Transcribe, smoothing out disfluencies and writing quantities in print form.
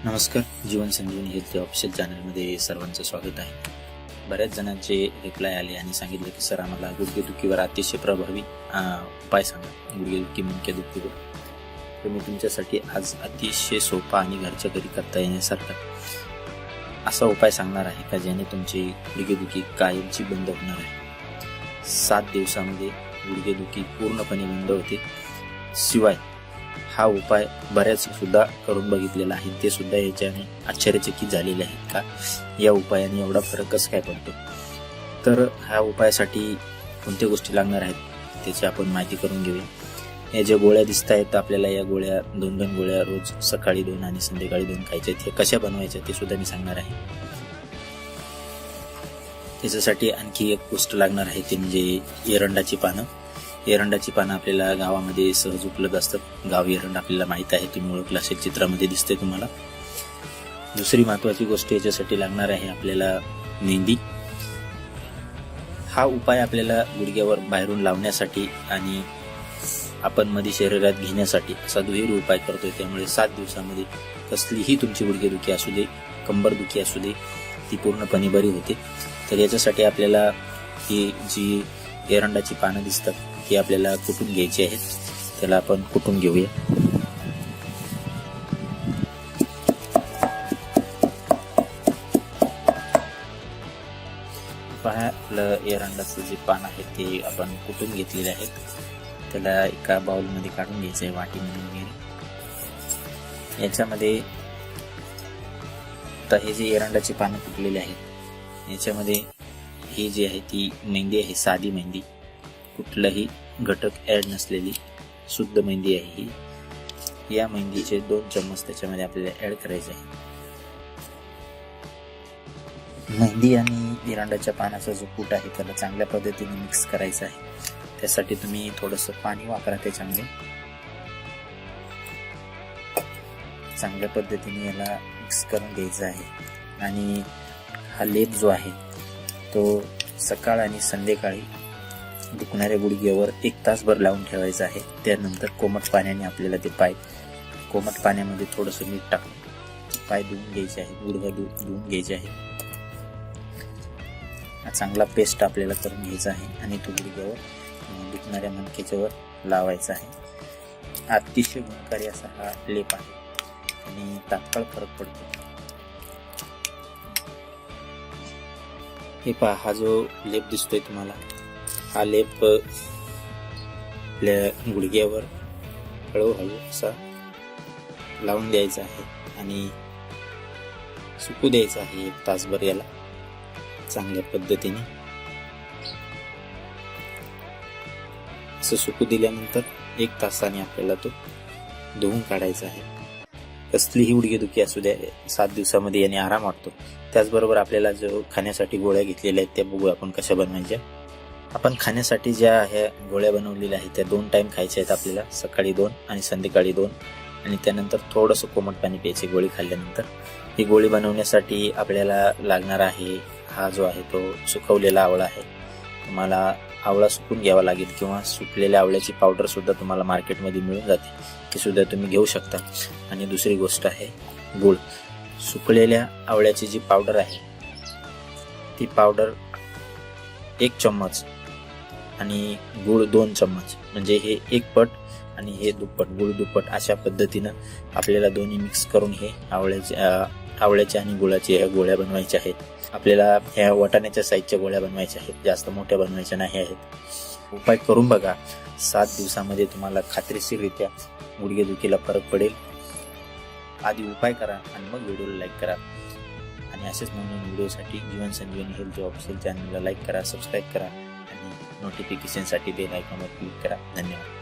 नमस्कार. जीवन संजीवनी health official चॅनलमध्ये सर्वांचं स्वागत आहे. बऱ्याच जणांचे रिप्लाय आले आणि सांगितलं की सर आम्हाला गुडघेदुखीवर अतिशय प्रभावी उपाय सांगा, गुडघेदुखी मणकेदुखीवर. तर मी तुमच्यासाठी आज अतिशय सोपा आणि घरच्या घरी करता येण्यासारखा असा उपाय सांगणार आहे का ज्याने तुमची गुडघेदुखी कायमची बंद होणार आहे. 7 दिवसामध्ये गुडघेदुखी पूर्णपणे बंद होते. शिवाय हा उपाय बऱ्याच सुद्धा करून बघितलेला आहे, ते सुद्धा याच्याने आश्चर्यचकित झालेले आहेत का या उपायाने एवढा फरक कसं काय पडतो. तर ह्या उपायासाठी कोणत्या गोष्टी लागणार आहेत त्याची आपण माहिती करून घेऊया. या ज्या गोळ्या दिसत आहेत आपल्याला, या गोळ्या 2 गोळ्या रोज सकाळी 2 आणि संध्याकाळी 2 खायच्या आहेत. हे कशा बनवायच्या ते सुद्धा मी सांगणार आहे. त्याच्यासाठी आणखी एक गोष्ट लागणार आहे ते म्हणजे एरंडाची पानं. एरंडाची पानं आपल्याला गावामध्ये सहज उपलब्ध असतात. गाव एरंड आपल्याला माहित आहे, तुम्ही ओळखलं असेल, चित्रामध्ये दिसते तुम्हाला. दुसरी महत्वाची गोष्ट याच्यासाठी लागणार आहे आपल्याला मेहंदी. हा उपाय आपल्याला गुडघ्यावर बाहेरून लावण्यासाठी आणि आपण मध्ये शरीरात घेण्यासाठी असा दुहेरी उपाय करतोय. त्यामुळे 7 दिवसामध्ये कसलीही तुमची गुडघेदुखी असू दे, कंबरदुखी असू दे, ती पूर्णपणे बरी होते. तर याच्यासाठी आपल्याला ही जी एरंडाची पानं दिसतात ती आपल्याला कुटून घ्यायची आहेत. त्याला आपण कुटून घेऊया. पहा, आपलं एरंडाचं जे पान आहे ते आपण कुटून घेतलेले आहेत. त्याला एका बाउलमध्ये काढून घ्यायचं आहे, वाटीमध्ये वगैरे. याच्यामध्ये आता हे जे एरंडाची पानं कुटलेली आहेत याच्यामध्ये ही जी आहे ती मेहंदी आहे, साधी मेहंदी, कुठलाही घटक ऍड नसलेली शुद्ध मेहंदी आहे ही. या मेहंदीचे 2 चम्मच त्याच्यामध्ये आपल्याला ऍड करायचे आहे. मेहंदी आणि एरंडाच्या पानाचा जो कूट आहे त्याला चांगल्या पद्धतीने मिक्स करायचा आहे. त्यासाठी तुम्ही थोडंसं पाणी वापरा. त्याच्यामध्ये चांगल्या पद्धतीने याला मिक्स करून घ्यायचं आहे. आणि हा लेप जो आहे तो सकाळ आणि संध्याकाळी दुखणाऱ्या गुडघ्यावर 1 तासभर लावून ठेवायचा आहे. त्यानंतर कोमट पाण्याने आपल्याला ते पाय, कोमट पाण्यामध्ये थोडंसं मीठ टाकून पाय धुवून घ्यायचे आहे, गुडघा धुवून घ्यायचे आहे. हा चांगला पेस्ट आपल्याला करून घ्यायचा आहे आणि तो गुडघ्यावर दुखणाऱ्या मणक्याच्या वर लावायचा आहे. अतिशय गुणकारी असा हा लेप आहे आणि तात्काळ फरक पडतो. हे पहा, हा जो लेप दिसतोय तुम्हाला, हा लेप आपल्या गुडघ्यावर हळूहळू असा लावून द्यायचा आहे आणि सुकू द्यायचा आहे 1 तासभर याला चांगल्या पद्धतीने. असं सुकू दिल्यानंतर 1 तासाने आपल्याला तो धुवून काढायचा आहे. कसलीही गुडघेदुखी असू द्या, 7 दिवसामध्ये याने आराम वाटतो. त्याचबरोबर आपल्याला जो खाण्यासाठी गोळ्या घेतलेल्या आहेत त्या बघू आपण कशा बनवायच्या. आपण खाण्यासाठी ज्या ह्या गोळ्या बनवलेल्या आहेत त्या 2 टाइम खायच्या आहेत आपल्याला, सकाळी 2 आणि संध्याकाळी 2. आणि त्यानंतर थोडंसं कोमट पाणी प्यायचे गोळी खाल्ल्यानंतर. ही गोळी बनवण्यासाठी आपल्याला लागणार आहे हा जो आहे तो सुकवलेला आवळा आहे. तुम्हाला आवळा सुकून घ्यावा लागेल किंवा सुकलेल्या आवळ्याची पावडर सुद्धा तुम्हाला मार्केटमध्ये मिळून जाते, ती सुद्धा तुम्ही घेऊ शकता. आणि दुसरी गोष्ट आहे गूळ. सुकलेल्या आवळ्याची जी पावडर आहे ती पावडर 1 चम्मच आणि गूळ 2 चम्मच, म्हणजे हे 1 पट आणि हे दुप्पट, गूळ दुप्पट, अशा पद्धतीनं आपल्याला दोन्ही मिक्स करून हे आवळ्याच्या आणि गुळाच्या ह्या गोळ्या बनवायच्या आहेत. आपल्याला ह्या वाटाण्याच्या साईजच्या गोळ्या बनवायच्या आहेत, जास्त मोठ्या बनवायच्या नाही आहेत. उपाय करून बघा. 7 दिवसामध्ये तुम्हाला खात्रीशीररित्या गुडघेदुखीला फरक पडेल. आधी उपाय करा आणि मग व्हिडिओला लाईक करा. आणि असेच नवीन व्हिडिओसाठी जीवन संजीवनी हेल्थ ऑफिशियल चॅनलला लाईक करा, सबस्क्राईब करा आणि नोटिफिकेशनसाठी बेल आयकॉनवर क्लिक करा. धन्यवाद.